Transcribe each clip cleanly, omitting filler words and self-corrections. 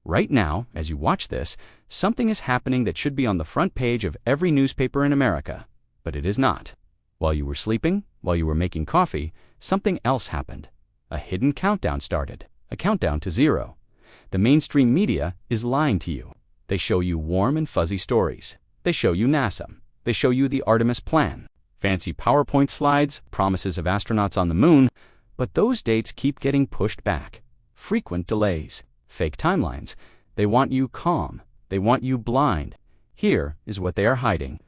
Right now, as you watch this, something is happening that should be on the front page of every newspaper in America, but it is not. While you were sleeping, while you were making coffee, something else happened. A hidden countdown started, a countdown to zero. The mainstream media is lying to you. They show you warm and fuzzy stories. They show you NASA. They show you the Artemis plan. Fancy PowerPoint slides, promises of astronauts on the moon, but those dates keep getting pushed back. Frequent delays, fake timelines. They want you calm. They want you blind. Here is what they are hiding.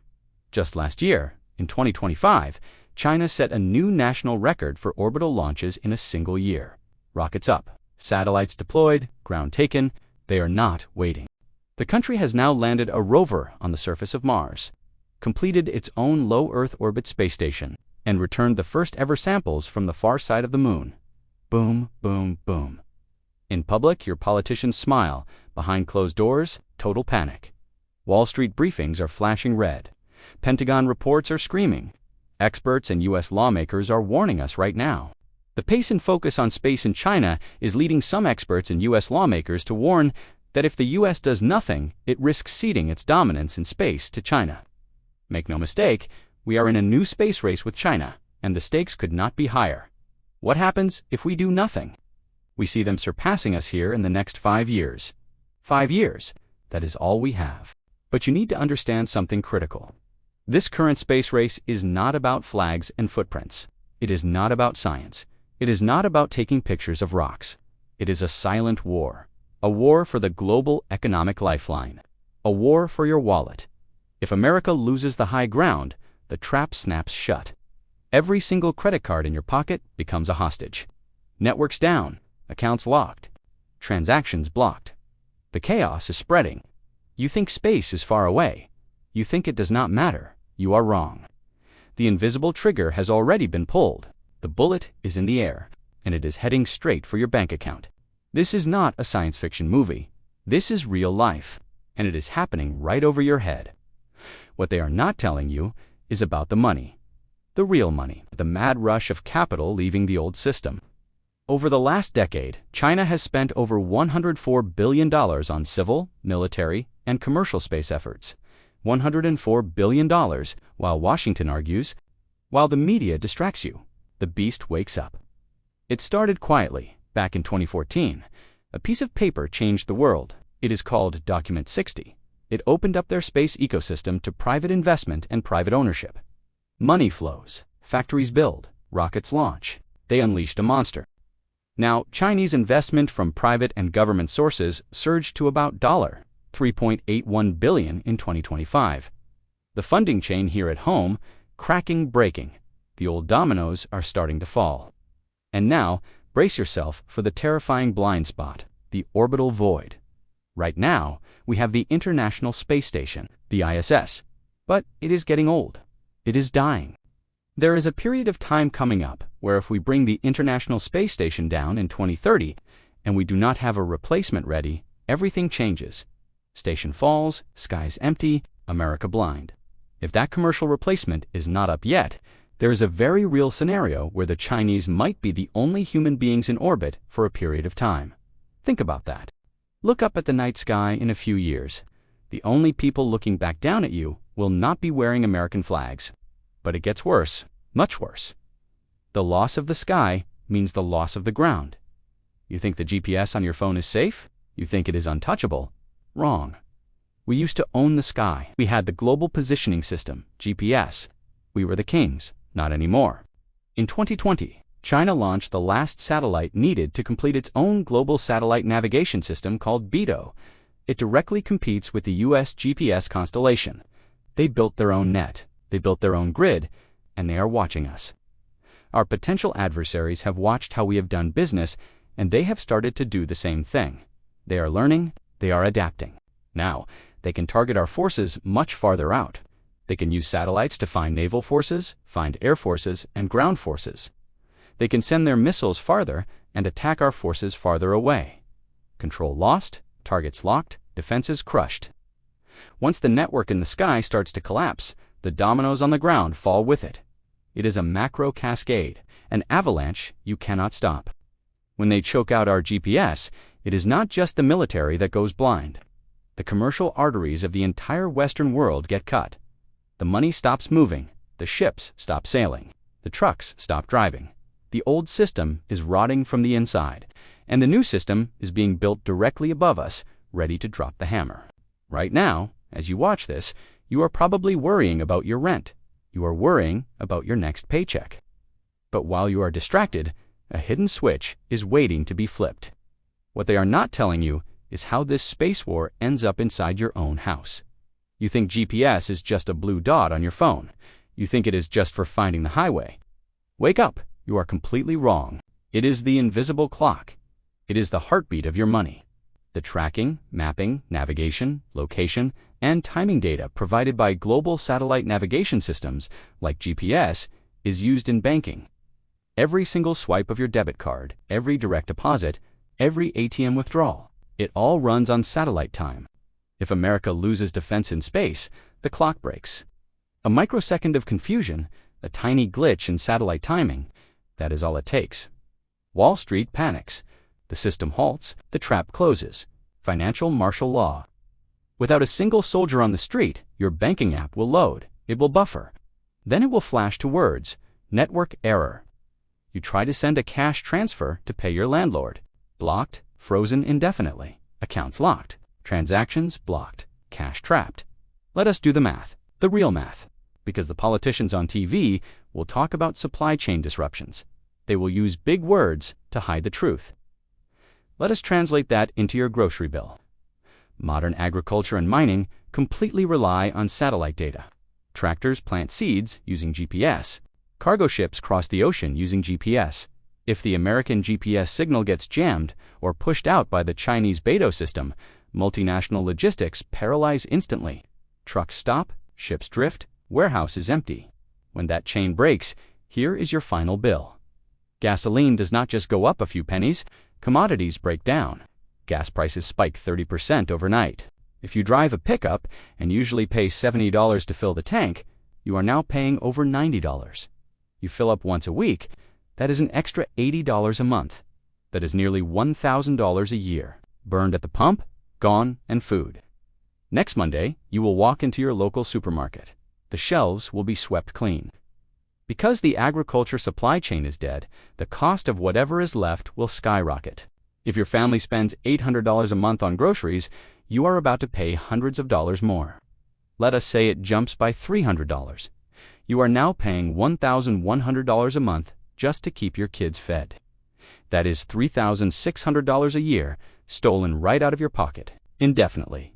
Just last year, in 2025, China set a new national record for orbital launches in a single year. Rockets up, satellites deployed, ground taken. They are not waiting. The country has now landed a rover on the surface of Mars, completed its own low Earth orbit space station, and returned the first ever samples from the far side of the moon. Boom, boom, boom. In public, your politicians smile. Behind closed doors, total panic. Wall Street briefings are flashing red. Pentagon reports are screaming. Experts and U.S. lawmakers are warning us right now. The pace and focus on space in China is leading some experts and U.S. lawmakers to warn that if the U.S. does nothing, it risks ceding its dominance in space to China. Make no mistake, we are in a new space race with China, and the stakes could not be higher. What happens if we do nothing? We see them surpassing us here in the next 5 years. 5 years, that is all we have. But you need to understand something critical. This current space race is not about flags and footprints. It is not about science. It is not about taking pictures of rocks. It is a silent war. A war for the global economic lifeline. A war for your wallet. If America loses the high ground, the trap snaps shut. Every single credit card in your pocket becomes a hostage. Networks down, accounts locked, transactions blocked. The chaos is spreading. You think space is far away. You think it does not matter. You are wrong. The invisible trigger has already been pulled. The bullet is in the air, and it is heading straight for your bank account. This is not a science fiction movie. This is real life, and it is happening right over your head. What they are not telling you is about the money. The real money, the mad rush of capital leaving the old system. Over the last decade, China has spent over $104 billion on civil, military, and commercial space efforts. $104 billion, while Washington argues, while the media distracts you, the beast wakes up. It started quietly. Back in 2014, a piece of paper changed the world. It is called Document 60. It opened up their space ecosystem to private investment and private ownership. Money flows, factories build, rockets launch. They unleashed a monster. Now, Chinese investment from private and government sources surged to about $3.81 billion in 2025. The funding chain here at home, cracking, breaking. The old dominoes are starting to fall. And now, brace yourself for the terrifying blind spot, the Orbital Void. Right now, we have the International Space Station, the ISS, but it is getting old. It is dying. There is a period of time coming up where if we bring the International Space Station down in 2030 and we do not have a replacement ready, everything changes. Station falls, skies empty, America blind. If that commercial replacement is not up yet, there is a very real scenario where the Chinese might be the only human beings in orbit for a period of time. Think about that. Look up at the night sky in a few years. The only people looking back down at you will not be wearing American flags. But it gets worse, much worse. The loss of the sky means the loss of the ground. You think the GPS on your phone is safe? You think it is untouchable? Wrong. We used to own the sky. We had the Global Positioning System, GPS. We were the kings. Not anymore. In 2020, China launched the last satellite needed to complete its own global satellite navigation system called Beidou. It directly competes with the US GPS Constellation. They built their own net, they built their own grid, and they are watching us. Our potential adversaries have watched how we have done business, and they have started to do the same thing. They are learning, they are adapting. Now, they can target our forces much farther out. They can use satellites to find naval forces, find air forces, and ground forces. They can send their missiles farther and attack our forces farther away. Control lost, targets locked, defenses crushed. Once the network in the sky starts to collapse, the dominoes on the ground fall with it. It is a macro cascade, an avalanche you cannot stop. When they choke out our GPS, It is not just the military that goes blind. The commercial arteries of the entire Western world get cut. The money stops moving, the ships stop sailing, the trucks stop driving. The old system is rotting from the inside, and the new system is being built directly above us, ready to drop the hammer. Right now, as you watch this, you are probably worrying about your rent. You are worrying about your next paycheck. But while you are distracted, a hidden switch is waiting to be flipped. What they are not telling you is how this space war ends up inside your own house. You think GPS is just a blue dot on your phone. You think it is just for finding the highway. Wake up, you are completely wrong. It is the invisible clock. It is the heartbeat of your money. The tracking, mapping, navigation, location, and timing data provided by global satellite navigation systems like GPS is used in banking. Every single swipe of your debit card, every direct deposit, every ATM withdrawal, it all runs on satellite time. If America loses defense in space, the clock breaks. A microsecond of confusion, a tiny glitch in satellite timing, that is all it takes. Wall Street panics. The system halts, the trap closes. Financial martial law. Without a single soldier on the street, your banking app will load. It will buffer. Then it will flash to words, network error. You try to send a cash transfer to pay your landlord. Blocked, frozen indefinitely. Accounts locked. Transactions blocked. Cash trapped. Let us do the math, the real math. Because the politicians on TV will talk about supply chain disruptions. They will use big words to hide the truth. Let us translate that into your grocery bill. Modern agriculture and mining completely rely on satellite data. Tractors plant seeds using GPS. Cargo ships cross the ocean using GPS. If the American GPS signal gets jammed or pushed out by the Chinese Beidou system, multinational logistics paralyze instantly. Trucks stop, ships drift, warehouse is empty. When that chain breaks, here is your final bill. Gasoline does not just go up a few pennies, commodities break down. Gas prices spike 30% overnight. If you drive a pickup and usually pay $70 to fill the tank, you are now paying over $90. You fill up once a week, that is an extra $80 a month. That is nearly $1,000 a year. Burned at the pump, gone, and food. Next Monday, you will walk into your local supermarket. The shelves will be swept clean. Because the agriculture supply chain is dead, the cost of whatever is left will skyrocket. If your family spends $800 a month on groceries, you are about to pay hundreds of dollars more. Let us say it jumps by $300. You are now paying $1,100 a month just to keep your kids fed. That is $3,600 a year stolen right out of your pocket, indefinitely.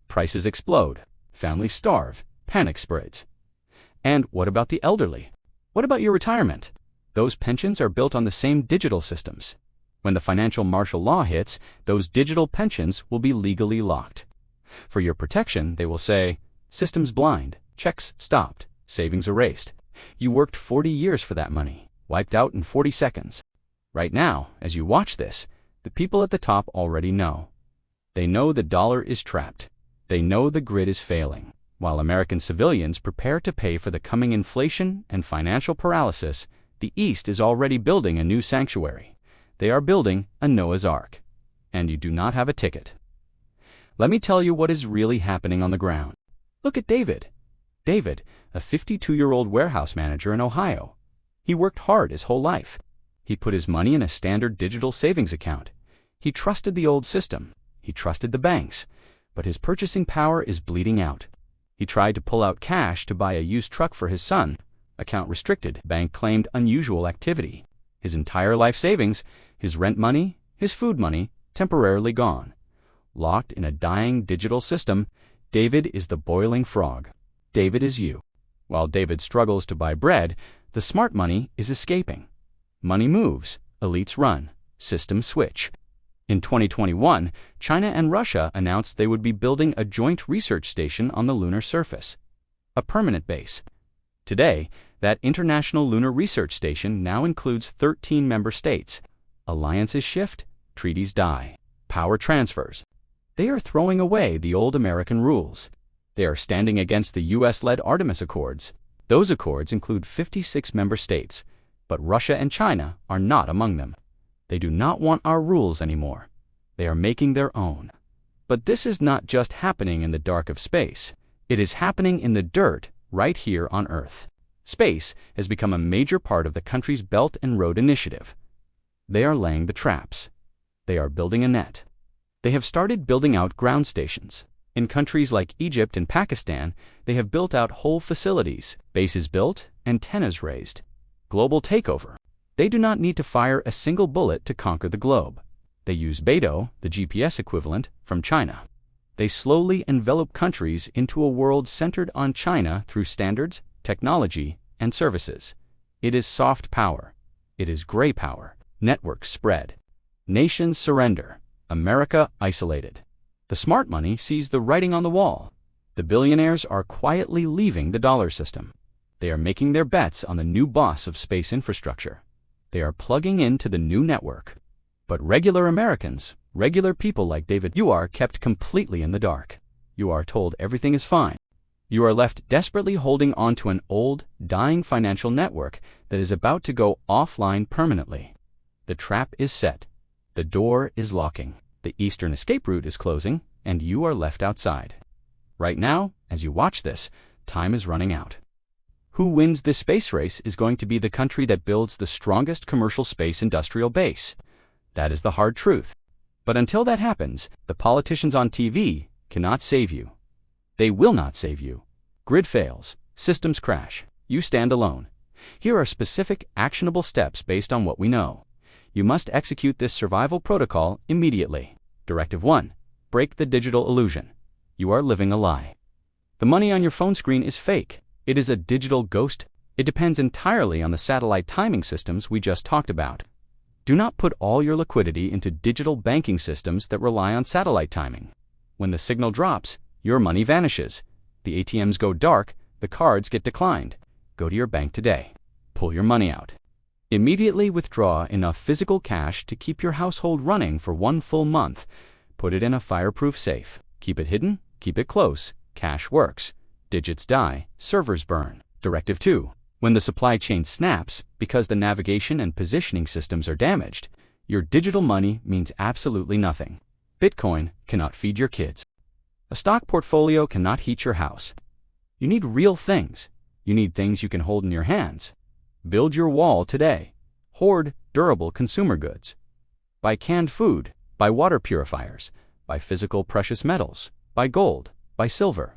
Prices explode, families starve, panic spreads. And what about the elderly? What about your retirement? Those pensions are built on the same digital systems. When the financial martial law hits, those digital pensions will be legally locked. For your protection, they will say, systems blind, checks stopped, savings erased. You worked 40 years for that money, wiped out in 40 seconds. Right now, as you watch this, the people at the top already know. They know the dollar is trapped. They know the grid is failing. While American civilians prepare to pay for the coming inflation and financial paralysis, the East is already building a new sanctuary. They are building a Noah's Ark. And you do not have a ticket. Let me tell you what is really happening on the ground. Look at David. David, a 52-year-old warehouse manager in Ohio. He worked hard his whole life. He put his money in a standard digital savings account. He trusted the old system. He trusted the banks. But his purchasing power is bleeding out. He tried to pull out cash to buy a used truck for his son. Account restricted. Bank claimed unusual activity. His entire life savings, his rent money, his food money, temporarily gone. Locked in a dying digital system, David is the boiling frog. David is you. While David struggles to buy bread, the smart money is escaping. Money moves, elites run, systems switch. In 2021, China and Russia announced they would be building a joint research station on the lunar surface, a permanent base. Today, that International Lunar Research Station now includes 13 member states. Alliances shift, treaties die, power transfers. They are throwing away the old American rules. They are standing against the US-led Artemis Accords. Those accords include 56 member states, but Russia and China are not among them. They do not want our rules anymore. They are making their own. But this is not just happening in the dark of space. It is happening in the dirt right here on Earth. Space has become a major part of the country's Belt and Road Initiative. They are laying the traps. They are building a net. They have started building out ground stations. In countries like Egypt and Pakistan, they have built out whole facilities, bases built, antennas raised. Global takeover. They do not need to fire a single bullet to conquer the globe. They use Beidou, the GPS equivalent, from China. They slowly envelop countries into a world centered on China through standards, technology, and services. It is soft power. It is gray power. Networks spread. Nations surrender. America isolated. The smart money sees the writing on the wall. The billionaires are quietly leaving the dollar system. They are making their bets on the new boss of space infrastructure. They are plugging into the new network. But regular Americans, regular people like David, you are kept completely in the dark. You are told everything is fine. You are left desperately holding on to an old, dying financial network that is about to go offline permanently. The trap is set. The door is locking. The eastern escape route is closing, and you are left outside. Right now, as you watch this, time is running out. Who wins this space race is going to be the country that builds the strongest commercial space industrial base. That is the hard truth. But until that happens, the politicians on TV cannot save you. They will not save you. Grid fails. Systems crash. You stand alone. Here are specific, actionable steps based on what we know. You must execute this survival protocol immediately. Directive 1. Break the digital illusion. You are living a lie. The money on your phone screen is fake. It is a digital ghost. It depends entirely on the satellite timing systems we just talked about. Do not put all your liquidity into digital banking systems that rely on satellite timing. When the signal drops, your money vanishes. The ATMs go dark, the cards get declined. Go to your bank today. Pull your money out. Immediately withdraw enough physical cash to keep your household running for 1 full month. Put it in a fireproof safe. Keep it hidden, keep it close. Cash works. Digits die, servers burn. Directive 2. When the supply chain snaps because the navigation and positioning systems are damaged, your digital money means absolutely nothing. Bitcoin cannot feed your kids. A stock portfolio cannot heat your house. You need real things. You need things you can hold in your hands. Build your wall today. Hoard durable consumer goods. Buy canned food. Buy water purifiers. Buy physical precious metals. Buy gold. Buy silver.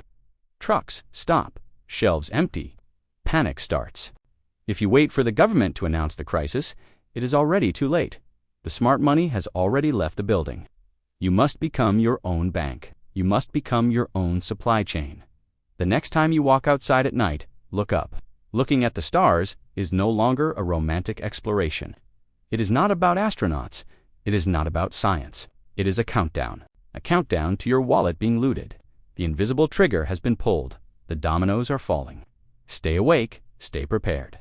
Trucks stop. Shelves empty. Panic starts. If you wait for the government to announce the crisis, it is already too late. The smart money has already left the building. You must become your own bank. You must become your own supply chain. The next time you walk outside at night, look up. Looking at the stars is no longer a romantic exploration. It is not about astronauts. It is not about science. It is a countdown to your wallet being looted. The invisible trigger has been pulled. The dominoes are falling. Stay awake, stay prepared.